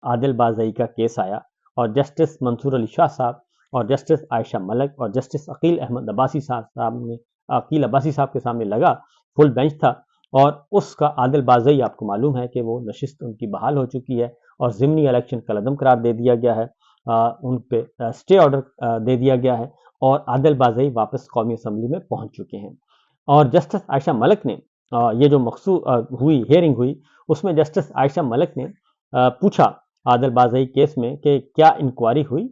आदिल बाज़ई का केस आया और जस्टिस मंसूर अली शाह साहब और जस्टिस आयशा मलिक और जस्टिस अकील अहमद अब्बासी साहब के सामने लगा, फुल बेंच था। और उसका आदिल बाज़ई, आपको मालूम है कि वो नशिस्त उनकी बहाल हो चुकी है और ज़िमनी इलेक्शन कलअदम करार दे दिया गया है, उन पे स्टे ऑर्डर दे दिया गया है और आदिल बाज़ई वापस कौमी असम्बली में पहुंच चुके हैं। और जस्टिस आयशा मलिक ने ये जो हियरिंग हुई, उसमें जस्टिस आयशा मलिक ने पूछा आदिल बाज़ई केस में कि क्या इंक्वायरी हुई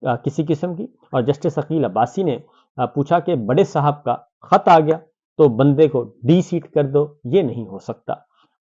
किसी किस्म की, और जस्टिस अकील अब्बासी ने पूछा कि बड़े साहब का खत आ गया तो बंदे को डी सीट कर दो, ये नहीं हो सकता।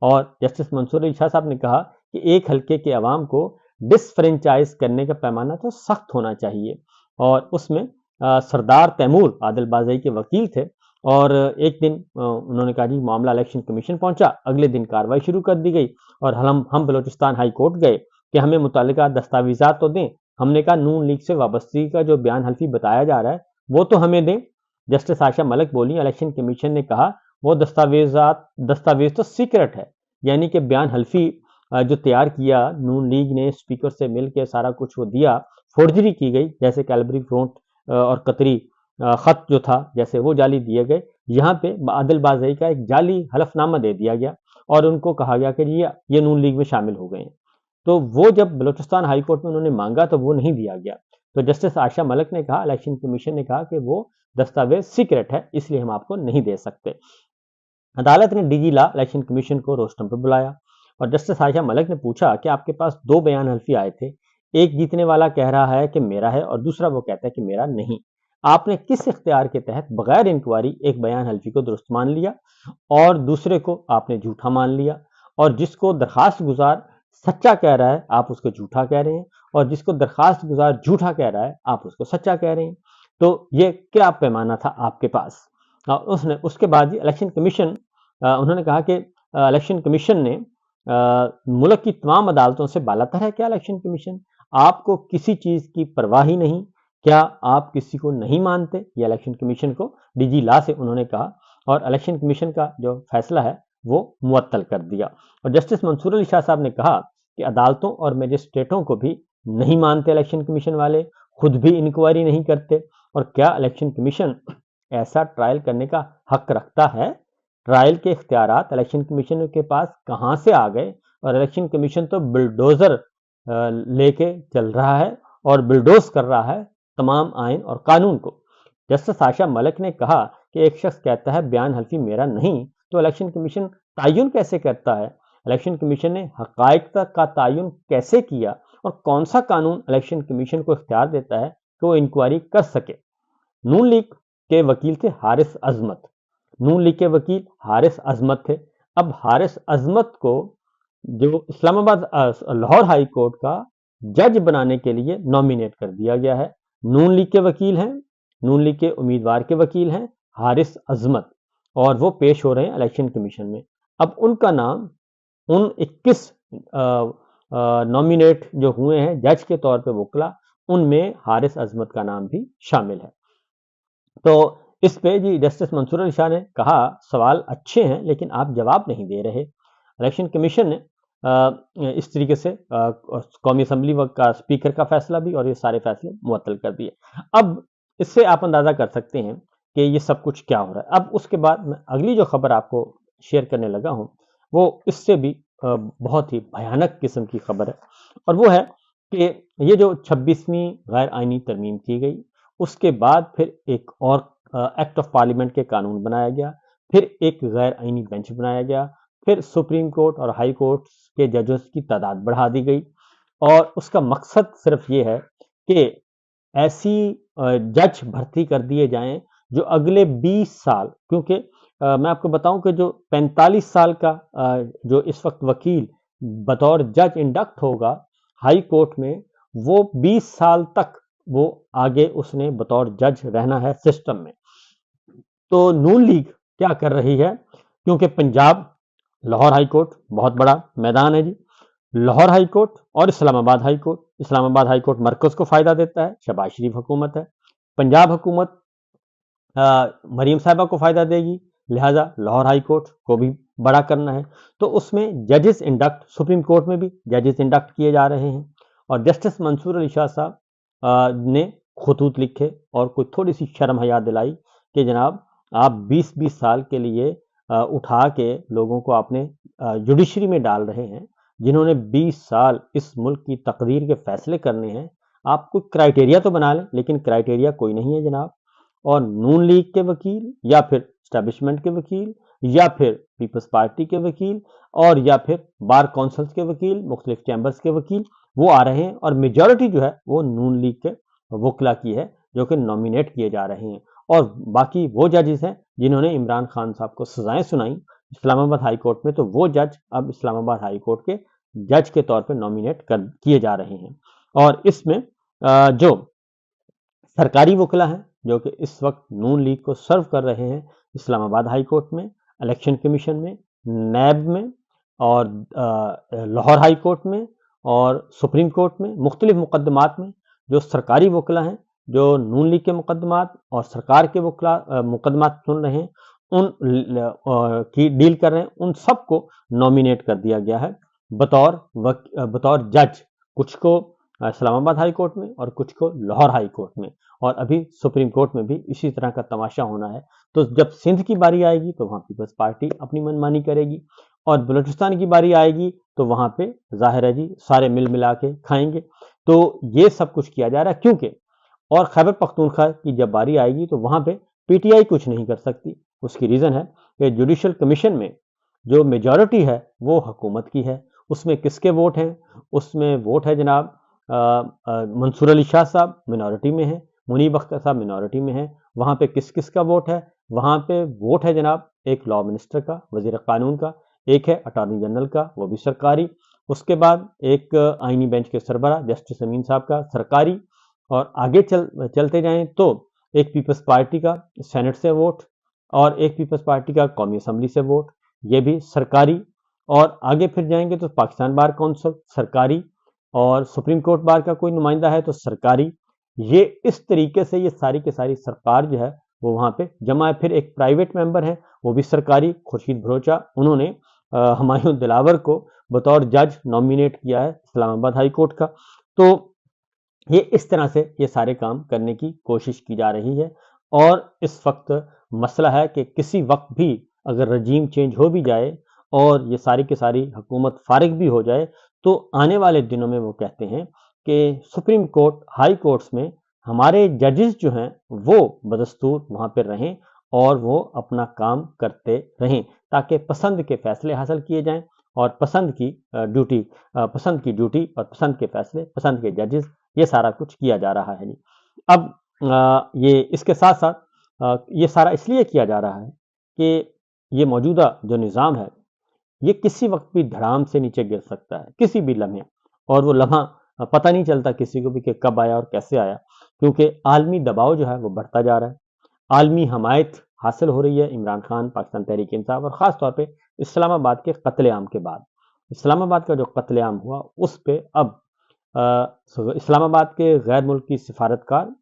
और जस्टिस मंसूर अली शाह साहब ने कहा कि एक हल्के के अवाम को डिसफ्रेंचाइज करने का पैमाना तो सख्त होना चाहिए। और उसमें सरदार तैमूर आदिल बाज़ई के वकील थे और एक दिन उन्होंने कहा जी मामला इलेक्शन कमीशन पहुंचा, अगले दिन कार्रवाई शुरू कर दी गई और हम बलूचिस्तान हाई कोर्ट गए कि हमें मुतल्लिका दस्तावेजात तो दें। हमने कहा नून लीग से वाबस्तगी का जो बयान हल्फी बताया जा रहा है वो तो हमें दें। जस्टिस आयशा मलिक बोली, इलेक्शन कमीशन ने कहा वो दस्तावेज तो सीक्रेट है, यानी कि बयान हल्फी जो तैयार किया नून लीग ने, स्पीकर से मिलकर सारा कुछ वो दिया, फोर्जरी की गई, जैसे कैलबरी फ्रंट और कतरी खत जो था जैसे वो जाली दिए गए। यहाँ पे आदिल बाज़ई का एक जाली हलफनामा दे दिया गया और उनको कहा गया कि ये नून लीग में शामिल हो गए हैं। तो वो जब बलूचिस्तान हाई कोर्ट में उन्होंने मांगा तो वो नहीं दिया गया। तो जस्टिस आयशा मलिक ने कहा, इलेक्शन कमीशन ने कहा कि वो दस्तावेज सीक्रेट है, इसलिए हम आपको नहीं दे सकते। अदालत ने डीजी ला इलेक्शन कमीशन को रोस्टम पर बुलाया और जस्टिस आयशा मलिक ने पूछा कि आपके पास दो बयान हल्फी आए थे, एक जीतने वाला कह रहा है कि मेरा है और दूसरा वो कहता है कि मेरा नहीं। आपने किस इख्तियार के तहत बगैर इंक्वायरी एक बयान हल्फी को दुरुस्त मान लिया और दूसरे को आपने झूठा मान लिया? और जिसको दरखास्त गुजार सच्चा कह रहा है आप उसको झूठा कह रहे हैं और जिसको दरखास्त गुजार झूठा कह रहा है आप उसको सच्चा कह रहे हैं। तो ये क्या पैमाना था आपके पास? उसने उसके बाद इलेक्शन कमीशन, उन्होंने कहा कि इलेक्शन कमीशन ने मुल्क की तमाम अदालतों से बालातर है क्या इलेक्शन कमीशन? आपको किसी चीज की परवाह ही नहीं, क्या आप किसी को नहीं मानते? ये इलेक्शन कमीशन को डीजी ला से उन्होंने कहा और इलेक्शन कमीशन का जो फैसला है वो मुअत्तल कर दिया। और जस्टिस मंसूर अली शाह साहब ने कहा कि अदालतों और मजिस्ट्रेटों को भी नहीं मानते इलेक्शन कमीशन वाले, खुद भी इंक्वायरी नहीं करते, और क्या इलेक्शन कमीशन ऐसा ट्रायल करने का हक रखता है? ट्रायल के इख्तियारात इलेक्शन कमीशन के पास कहां से आ गए? और इलेक्शन कमीशन तो बुलडोजर लेके चल रहा है और बुलडोज कर रहा है तमाम आइन और कानून को। जस्टिस आयशा मलिक ने कहा कि एक शख्स कहता है बयान हल्फी मेरा नहीं, तो इलेक्शन कमीशन तायुन कैसे करता है? इलेक्शन कमीशन ने हकायक का तायुन कैसे किया और कौन सा कानून इलेक्शन कमीशन को इख्तियार देता है कि वो इंक्वायरी कर सके? नून लीग के वकील थे हारिस अजमत, नून लीग के वकील हारिस अजमत थे। अब हारिस अजमत को जो इस्लामाबाद लाहौर हाई कोर्ट का जज बनाने के लिए नॉमिनेट कर दिया गया है। नून लीग के वकील हैं, नून लीग के उम्मीदवार के वकील हैं हारिस अजमत, और वो पेश हो रहे हैं इलेक्शन कमीशन में। अब उनका नाम उन 21 नॉमिनेट जो हुए हैं जज के तौर पे वकला, उनमें हारिस अजमत का नाम भी शामिल है। तो इस पे जी जस्टिस मंसूर अली शाह ने कहा सवाल अच्छे हैं लेकिन आप जवाब नहीं दे रहे। इलेक्शन कमीशन ने इस तरीके से कौमी असम्बली का स्पीकर का फैसला भी और ये सारे फैसले मुअत्तल कर दिए। अब इससे आप अंदाजा कर सकते हैं कि ये सब कुछ क्या हो रहा है। अब उसके बाद मैं अगली जो खबर आपको शेयर करने लगा हूं वो इससे भी बहुत ही भयानक किस्म की खबर है, और वो है कि ये जो 26वीं गैर आइनी तरमीम की गई, उसके बाद फिर एक और एक्ट ऑफ पार्लियामेंट के कानून बनाया गया, फिर एक गैर आइनी बेंच बनाया गया, फिर सुप्रीम कोर्ट और हाई कोर्ट के जजेस की तादाद बढ़ा दी गई, और उसका मकसद सिर्फ ये है कि ऐसी जज भर्ती कर दिए जाएं जो अगले 20 साल, क्योंकि मैं आपको बताऊं कि जो 45 साल का जो इस वक्त वकील बतौर जज इंडक्ट होगा हाई कोर्ट में, वो 20 साल तक वो आगे उसने बतौर जज रहना है सिस्टम में। तो नून लीग क्या कर रही है, क्योंकि पंजाब लाहौर हाई कोर्ट बहुत बड़ा मैदान है जी, लाहौर हाई कोर्ट और Islamabad High Court. Islamabad High Court मरकज को फायदा देता है, शहबाज शरीफ हुकूमत है। पंजाब हुकूमत मरीम साहिबा को फायदा देगी, लिहाजा लाहौर हाई कोर्ट को भी बड़ा करना है, तो उसमें जजेस इंडक्ट, सुप्रीम कोर्ट में भी जजेस इंडक्ट किए जा रहे हैं। और जस्टिस मंसूर अली शाह साहब ने खतूत लिखे और कोई थोड़ी सी शर्म हया दिलाई कि जनाब आप 20-20 साल के लिए उठा के लोगों को आपने जुडिशरी में डाल रहे हैं, जिन्होंने 20 साल इस मुल्क की तकदीर के फैसले करने हैं। आप कोई क्राइटेरिया तो बना लें, लेकिन क्राइटेरिया कोई नहीं है जनाब। और नून लीग के वकील या फिर स्टैब्लिशमेंट के वकील या फिर पीपल्स पार्टी के वकील और या फिर बार काउंसिल्स के वकील, मुख्तलिफ चैम्बर्स के वकील, वो आ रहे हैं और मेजॉरिटी जो है वो नून लीग के वकला की है जो कि नॉमिनेट किए जा रहे हैं। और बाकी वो जजेस हैं जिन्होंने इमरान खान साहब को सजाएं सुनाई इस्लामाबाद हाई कोर्ट में, तो वो जज अब इस्लामाबाद हाई कोर्ट के जज के तौर पे नॉमिनेट किए जा रहे हैं। और इसमें जो सरकारी वकला हैं जो कि इस वक्त नून लीग को सर्व कर रहे हैं इस्लामाबाद हाई कोर्ट में, इलेक्शन कमीशन में, नैब में और लाहौर हाई कोर्ट में और सुप्रीम कोर्ट में, मुख्तलिफ मुकदमात में जो सरकारी वकला हैं जो नून लीग के मुकदमात और सरकार के वकला मुकदमात सुन रहे हैं, उन की डील कर रहे हैं, उन सबको नॉमिनेट कर दिया गया है बतौर जज। कुछ को इस्लामाबाद हाई कोर्ट में और कुछ को लाहौर हाई कोर्ट में, और अभी सुप्रीम कोर्ट में भी इसी तरह का तमाशा होना है। तो जब सिंध की बारी आएगी तो वहां पीपल्स पार्टी अपनी मनमानी करेगी, और बलूचिस्तान की बारी आएगी तो वहां पे जाहिर है जी सारे मिल मिला के खाएंगे। तो ये सब कुछ किया जा रहा है क्योंकि, और खैबर पख्तूनख्वा की जब बारी आएगी तो वहां पे पीटीआई कुछ नहीं कर सकती। उसकी रीजन है कि जुडिशल कमीशन में जो मेजॉरिटी है वो हुकूमत की है। उसमें किसके वोट हैं? उसमें वोट है जनाब मंसूर अली शाह साहब मिनॉरिटी में है, मुनीब अख्तर साहब मिनॉरिटी में है। वहां पे किस किस का वोट है? वहां पे वोट है जनाब एक लॉ मिनिस्टर का, वजीर कानून का, एक है अटॉर्नी जनरल का, वो भी सरकारी। उसके बाद एक आईनी बेंच के सरबरा जस्टिस अमीन साहब का, सरकारी। और आगे चलते जाएं तो एक पीपल्स पार्टी का सेनेट से वोट और एक पीपल्स पार्टी का कौमी असम्बली से वोट, ये भी सरकारी। और आगे फिर जाएंगे तो पाकिस्तान बार काउंसिल सरकारी, और सुप्रीम कोर्ट बार का कोई नुमाइंदा है तो सरकारी। ये इस तरीके से ये सारी की सारी सरकार जो है वो वहां पे जमा है। फिर एक प्राइवेट मेंबर है वो भी सरकारी, खुर्शीद भरोचा, उन्होंने हुमायूं दिलावर को बतौर जज नॉमिनेट किया है इस्लामाबाद हाई कोर्ट का। तो ये इस तरह से ये सारे काम करने की कोशिश की जा रही है। और इस वक्त मसला है कि किसी वक्त भी अगर रजीम चेंज हो भी जाए और ये सारी की सारी हुकूमत फारिग भी हो जाए, तो आने वाले दिनों में वो कहते हैं कि सुप्रीम कोर्ट, हाई कोर्ट्स में हमारे जजेस जो हैं वो बदस्तूर वहाँ पर रहें और वो अपना काम करते रहें, ताकि पसंद के फैसले हासिल किए जाएं और पसंद की ड्यूटी और पसंद के फैसले, पसंद के जजेस, ये सारा कुछ किया जा रहा है जी। अब ये इसके साथ साथ ये सारा इसलिए किया जा रहा है कि ये मौजूदा जो निज़ाम है ये किसी वक्त भी धड़ाम से नीचे गिर सकता है, किसी भी लम्हे। और वो लम्हा पता नहीं चलता किसी को भी कि कब आया और कैसे आया, क्योंकि आलमी दबाव जो है वो बढ़ता जा रहा है। आलमी हमायत हासिल हो रही है इमरान खान, पाकिस्तान तहरीक इंसाफ और ख़ास तौर पे इस्लामाबाद के कत्लेआम के बाद। इस्लामाबाद का जो कत्लेआम हुआ उस पे अब इस्लामाबाद के गैर मुल्की सिफारतकार,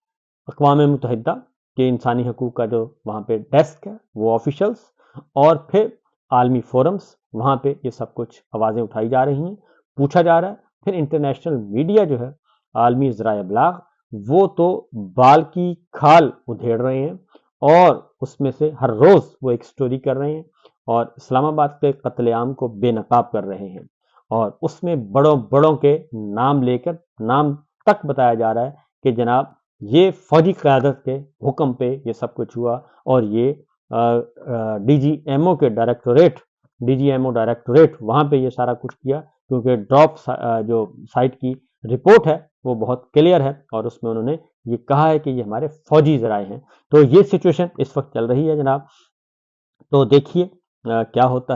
अक़वाम मुत्तहिदा के इंसानी हकूक़ का जो वहाँ पे डेस्क है, वो ऑफिशल्स और फिर आलमी फोरम्स, वहाँ पे ये सब कुछ आवाज़ें उठाई जा रही हैं, पूछा जा रहा है। फिर इंटरनेशनल मीडिया जो है, आलमी ज़राए इब्लाग, वो तो बाल की खाल उधेड़ रहे हैं और उसमें से हर रोज़ वो एक स्टोरी कर रहे हैं और इस्लामाबाद के कत्लेआम को बेनकाब कर रहे हैं। और उसमें बड़ों बड़ों के नाम लेकर, नाम तक बताया जा रहा है कि जनाब ये फौजी क़यादत के हुक्म पे ये सब कुछ हुआ और ये डीजीएमओ डायरेक्टोरेट वहाँ पे ये सारा कुछ किया, क्योंकि ड्रॉप जो साइट की रिपोर्ट है वो बहुत क्लियर है और उसमें उन्होंने ये कहा है कि ये हमारे फौजी ज़राए हैं। तो ये सिचुएशन इस वक्त चल रही है जनाब। तो देखिए क्या होता है।